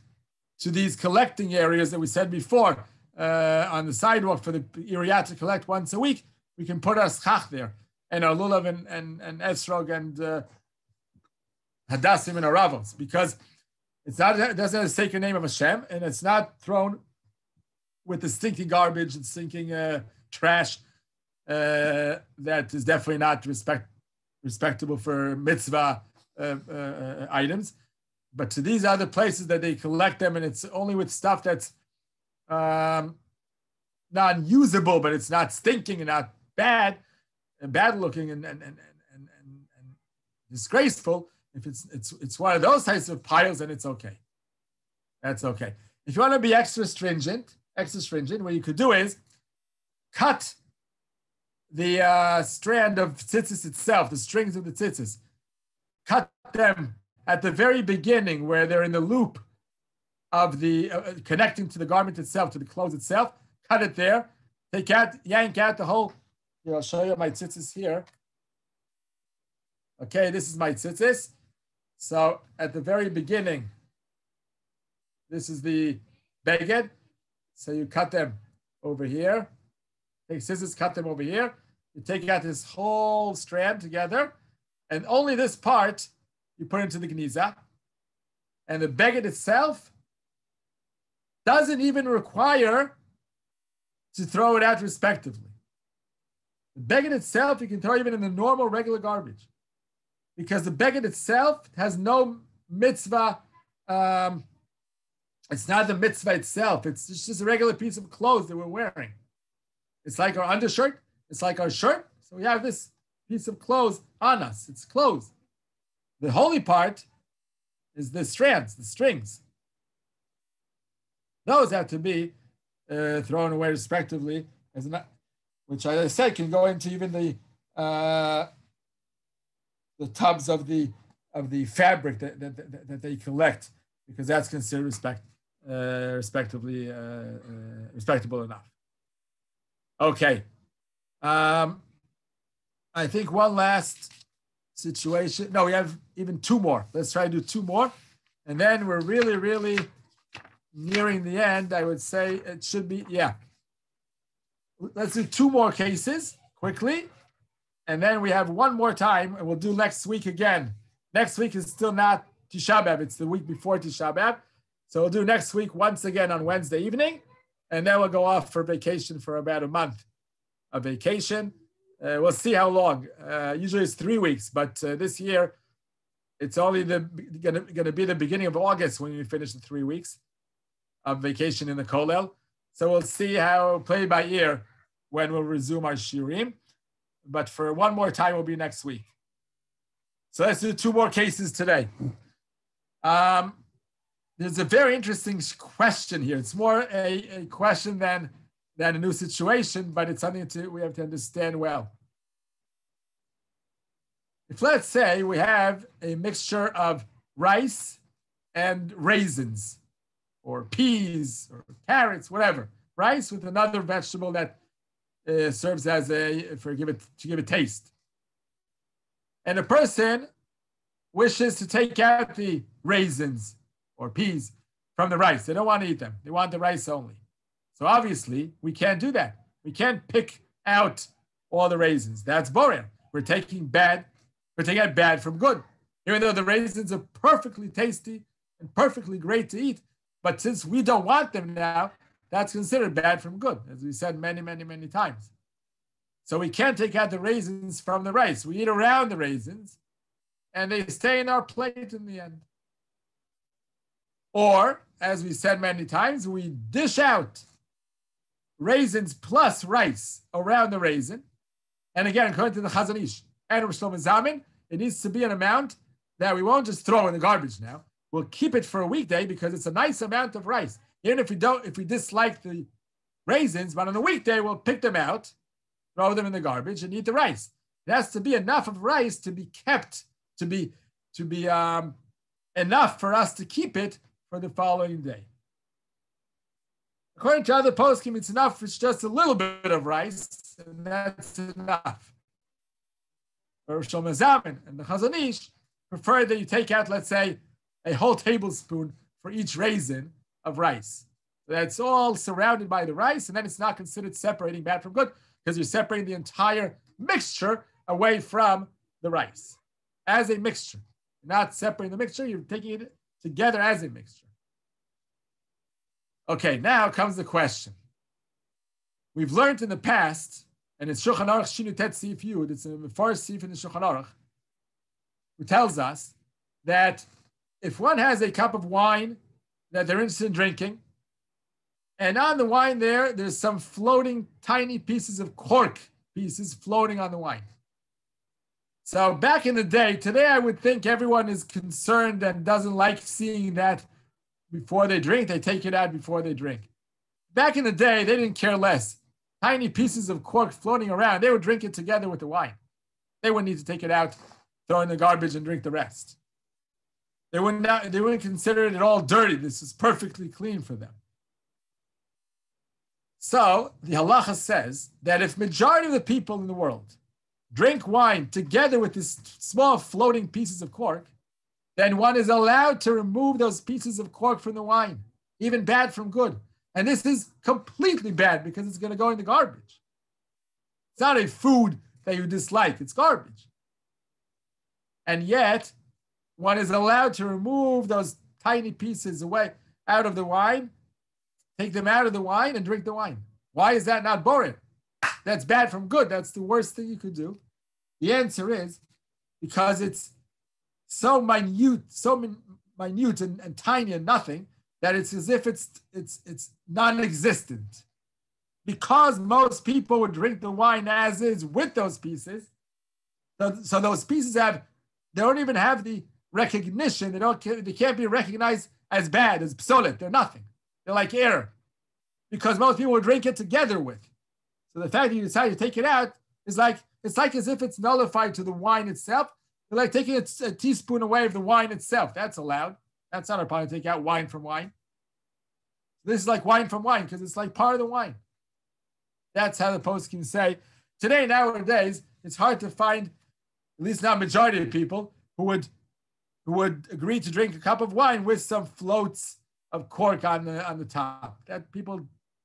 to these collecting areas that we said before on the sidewalk for the area to collect once a week, we can put our schach there and our lulav and esrog and hadassim and aravos, because it doesn't have a sacred name of Hashem, and it's not thrown with the stinking garbage and stinking trash that is definitely not respectable for mitzvah items. But to these other places that they collect them, and it's only with stuff that's non-usable, but it's not stinking and not bad looking and disgraceful. If it's one of those types of piles, then it's okay. That's okay. If you want to be extra stringent, what you could do is cut the strand of tzitzis itself, the strings of the tzitzis, cut them at the very beginning where they're in the loop of the connecting to the garment itself, to the clothes itself. Cut it there. Yank out the whole. Here, I'll show you my tzitzis here. Okay, this is my tzitzis. So at the very beginning, this is the beged. So you cut them over here. Take scissors, cut them over here. You take out this whole strand together, and only this part you put into the gniza. And the beged itself doesn't even require to throw it out respectively. The beged itself, you can throw even in the normal, regular garbage, because the beged itself has no mitzvah. It's not the mitzvah itself. It's just a regular piece of clothes that we're wearing. It's like our undershirt. It's like our shirt. So we have this piece of clothes on us. It's clothes. The holy part is the strands, the strings. Those have to be thrown away respectively, which, as I said, can go into even the tubs of the fabric that they collect, because that's considered respectable enough. Okay. I think one last situation. No, we have even two more. Let's try to do two more. And then we're really, really nearing the end. I would say it should be, yeah. Let's do two more cases quickly. And then we have one more time, and we'll do next week again. Next week is still not Tisha B'Av. It's the week before Tisha B'Av. So we'll do next week once again on Wednesday evening. And then we'll go off for vacation for about a month of vacation. We'll see how long. Usually it's 3 weeks, but this year it's only going to be the beginning of August when we finish the 3 weeks of vacation in the Kollel. So we'll see how, play by ear, when we'll resume our shiurim. But for one more time, will be next week. So let's do two more cases today. There's a very interesting question here. It's more a question than a new situation, but it's something we have to understand well. If, let's say, we have a mixture of rice and raisins, or peas, or carrots, whatever, rice with another vegetable that serves as to give it taste. And a person wishes to take out the raisins or peas from the rice. They don't want to eat them. They want the rice only. So obviously, we can't do that. We can't pick out all the raisins. That's borer. We're taking out bad from good. Even though the raisins are perfectly tasty and perfectly great to eat, but since we don't want them now, that's considered bad from good, as we said many, many, many times. So we can't take out the raisins from the rice. We eat around the raisins, and they stay in our plate in the end. Or, as we said many times, we dish out raisins plus rice around the raisin. And again, according to the Chazon Ish and Rosh Shlomo Zalman, it needs to be an amount that we won't just throw in the garbage now. We'll keep it for a weekday because it's a nice amount of rice. Even if we dislike the raisins, but on a weekday, we'll pick them out, throw them in the garbage, and eat the rice. It has to be enough of rice to be kept, to be enough for us to keep it for the following day. According to other poskim, it's enough. It's just a little bit of rice, and that's enough. Rosh Shlomo Zalman and the Chazon Ish prefer that you take out, let's say, a whole tablespoon for each raisin of rice. That's all surrounded by the rice, and then it's not considered separating bad from good because you're separating the entire mixture away from the rice as a mixture. You're not separating the mixture, you're taking it together as a mixture. Okay, now comes the question. We've learned in the past, and it's Shulchan Aruch Shinu Tet Sif Yud, it's a first Sif in the Shulchan Aruch, who tells us that if one has a cup of wine that they're interested in drinking, and on the wine there's some floating tiny pieces of cork pieces floating on the wine. So back in the day, today I would think everyone is concerned and doesn't like seeing that before they drink. They take it out before they drink. Back in the day, they didn't care less. Tiny pieces of cork floating around, they would drink it together with the wine. They wouldn't need to take it out, throw it in the garbage, and drink the rest. They wouldn't consider it at all dirty. This is perfectly clean for them. So the halacha says that if majority of the people in the world drink wine together with these small floating pieces of cork, then one is allowed to remove those pieces of cork from the wine, even bad from good. And this is completely bad because it's going to go in the garbage. It's not a food that you dislike, it's garbage. And yet, one is allowed to remove those tiny pieces away out of the wine, take them out of the wine and drink the wine. Why is that not boring? That's bad from good. That's the worst thing you could do. The answer is because it's so minute and tiny and nothing that it's as if it's non-existent. Because most people would drink the wine as is with those pieces, so those pieces they don't even have the recognition. They can't be recognized as bad, as psolet. They're nothing. They're like air, because most people would drink it together with. So the fact that you decide to take it out is like it's like as if it's nullified to the wine itself. They're like taking a teaspoon away of the wine itself. That's allowed. That's not a problem to take out wine from wine. This is like wine from wine because it's like part of the wine. That's how the poskim say. Today, nowadays, it's hard to find, at least not majority of people, who would agree to drink a cup of wine with some floats of cork on the top. That people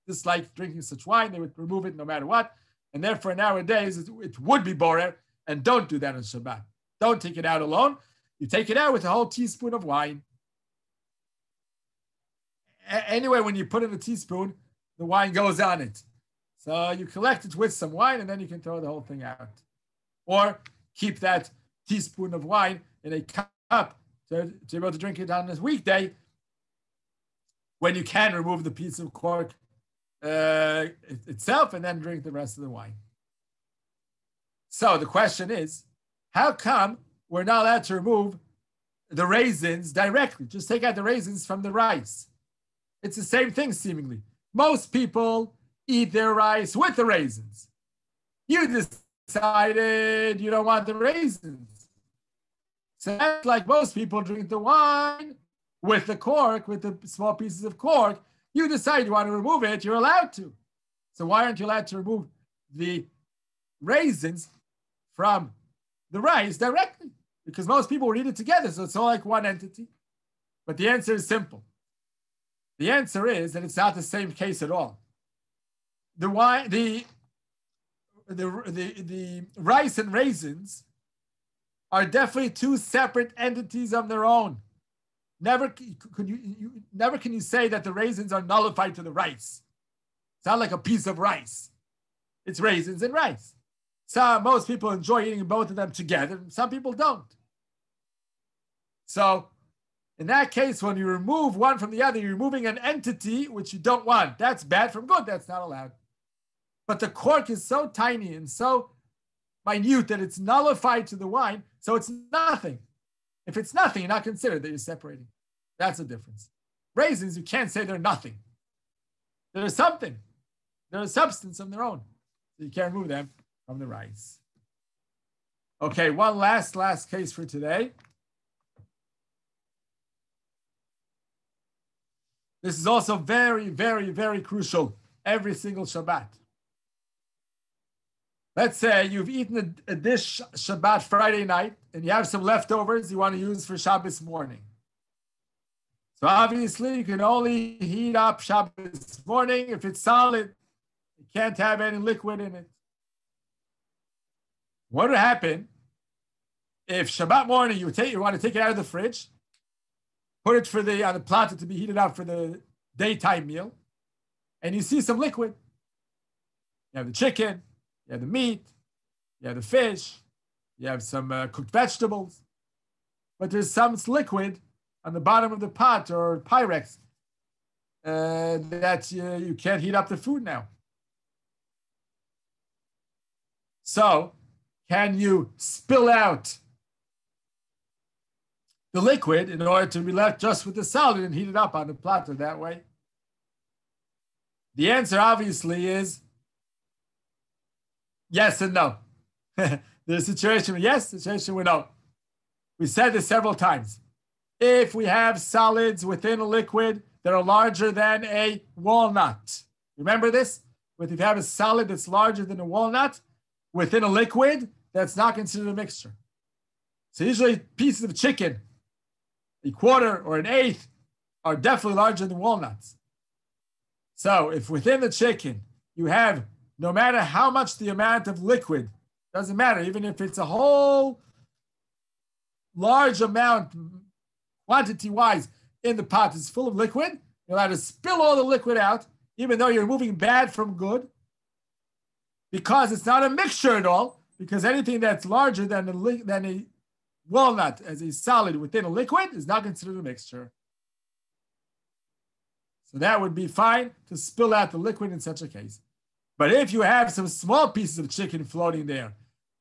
dislike drinking such wine. They would remove it no matter what. And therefore, nowadays, it would be borer. And don't do that on Shabbat. Don't take it out alone. You take it out with a whole teaspoon of wine. Anyway, when you put in a teaspoon, the wine goes on it. So you collect it with some wine, and then you can throw the whole thing out. Or keep that teaspoon of wine in a cup to be able to drink it on this weekday when you can remove the piece of cork itself and then drink the rest of the wine. So the question is, how come we're not allowed to remove the raisins directly? Just take out the raisins from the rice. It's the same thing, seemingly. Most people eat their rice with the raisins. You decided you don't want the raisins. So that's like most people drink the wine with the cork, with the small pieces of cork. You decide you want to remove it, you're allowed to. So why aren't you allowed to remove the raisins from the rice directly? Because most people would eat it together, so it's all like one entity. But the answer is simple. The answer is that it's not the same case at all. The rice and raisins are definitely two separate entities of their own. Never can you say that the raisins are nullified to the rice. It's not like a piece of rice. It's raisins and rice. Most people enjoy eating both of them together. Some people don't. So in that case, when you remove one from the other, you're removing an entity which you don't want. That's bad from good. That's not allowed. But the cork is so tiny and so minute that it's nullified to the wine, so it's nothing. If it's nothing, you're not considered that you're separating. That's the difference. Raisins, you can't say they're nothing. They're something. They're a substance of their own. So you can't remove them from the rice. Okay, one last case for today. This is also very, very, very crucial every single Shabbat. Let's say you've eaten a dish Shabbat Friday night and you have some leftovers you want to use for Shabbos morning. So obviously you can only heat up Shabbos morning if it's solid. You can't have any liquid in it. What would happen if Shabbat morning you want to take it out of the fridge, put it on the platter to be heated up for the daytime meal, and you see some liquid? You have the chicken, you have the meat, you have the fish, you have some cooked vegetables, but there's some liquid on the bottom of the pot or Pyrex that you can't heat up the food now. So, can you spill out the liquid in order to be left just with the solid and heat it up on the platter that way? The answer obviously is yes and no. There's a situation with yes, a situation with no. We said this several times. If we have solids within a liquid that are larger than a walnut, remember this? If you have a solid that's larger than a walnut within a liquid, that's not considered a mixture. So usually pieces of chicken, a quarter or an eighth, are definitely larger than walnuts. So if within the chicken you have, no matter how much the amount of liquid, doesn't matter, even if it's a whole large amount, quantity-wise, in the pot is full of liquid, you're allowed to spill all the liquid out, even though you're removing bad from good, because it's not a mixture at all, because anything that's larger than a walnut as a solid within a liquid is not considered a mixture. So that would be fine to spill out the liquid in such a case. But if you have some small pieces of chicken floating there,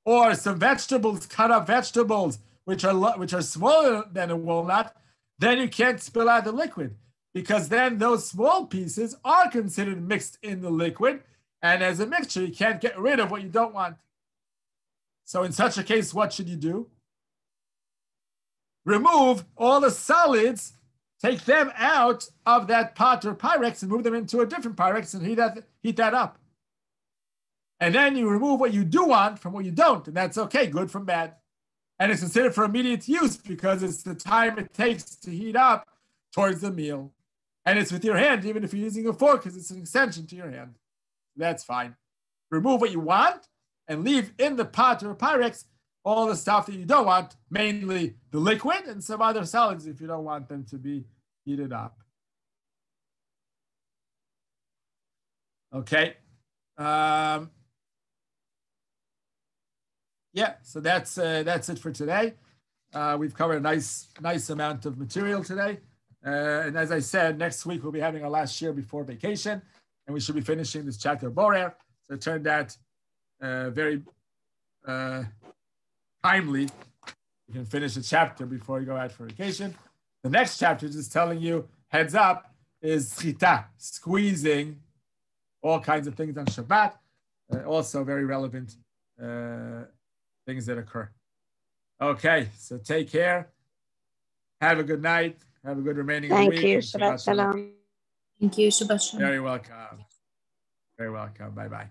or some vegetables, cut up vegetables, which are smaller than a walnut, then you can't spill out the liquid, because then those small pieces are considered mixed in the liquid, and as a mixture, you can't get rid of what you don't want. So in such a case, what should you do? Remove all the solids, take them out of that pot or Pyrex and move them into a different Pyrex and heat that up. And then you remove what you do want from what you don't, and that's okay, good from bad. And it's considered for immediate use because it's the time it takes to heat up towards the meal. And it's with your hand, even if you're using a fork, because it's an extension to your hand. That's fine. Remove what you want and leave in the pot or Pyrex all the stuff that you don't want, mainly the liquid and some other solids if you don't want them to be heated up. Okay. Yeah, so that's it for today. We've covered a nice amount of material today. And as I said, next week we'll be having our last year before vacation, and we should be finishing this chapter Borer. So it turned out very timely. You can finish a chapter before you go out for vacation. The next chapter, just telling you, heads up, is Chita, squeezing all kinds of things on Shabbat. Also very relevant things that occur. Okay, so take care. Have a good night. Have a good remaining week. Thank you. Shabbat Shalom. Thank you. Shabbat Shalom. Very welcome. Very welcome. Bye-bye.